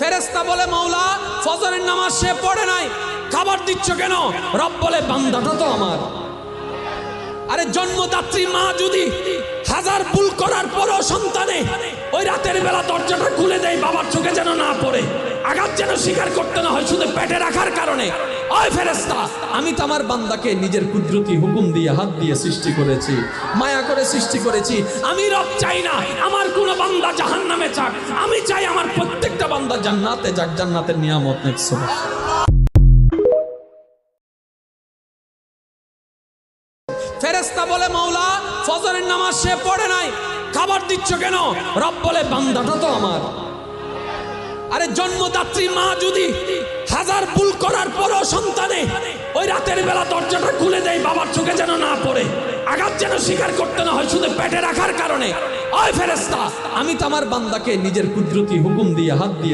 ফেরেশতা বলে মাওলা ফজরের নামাজ সে পড়ে নাই, খাবার দিচ্ছ কেন? রব বলে বান্দাটা তো আমার। আরে জন্মদাত্রী মা যদি হাজার ভুল করার পরও সন্তানে ওই রাতের বেলা দরজাটা খুলে দেয় বাবার চোখে যেন না পড়ে, আঘাত যেন স্বীকার করতে না হয় শুধু পেটে রাখার কারণে, ওই ফেরেশতা আমি তো আমার বান্দাকে নিজের কুদরতি হুকুম দিয়ে হাত দিয়ে সৃষ্টি করেছি, মায়া করে সৃষ্টি করেছি। আমি রব চাই না আমার কোনো বান্দা জাহান্নামে যাক, আমি চাই আমার প্রত্যেকটা বান্দা জান্নাতে যাক, জান্নাতের নিয়ামত নেক। ফেরেশতা বলে মাওলা ফজরের নামাজ সে পড়ে নাই, খাবার দিচ্ছ কেন? রব বলে বান্দাটা তো আমার। আরে জন্মদাত্রী মা যদি হাজার ভুল করার পরও সন্তানে ওই রাতের বেলা দরজাটা খুলে দেয় বাবার চোখে যেন না পড়ে, আঘাত যেন স্বীকার করতে না হয় শুধু পেটে রাখার কারণে, ওই ফেরেশতা আমি তো আমার বান্দাকে নিজের কুদরতি হুকুম দিয়ে হাত দিয়ে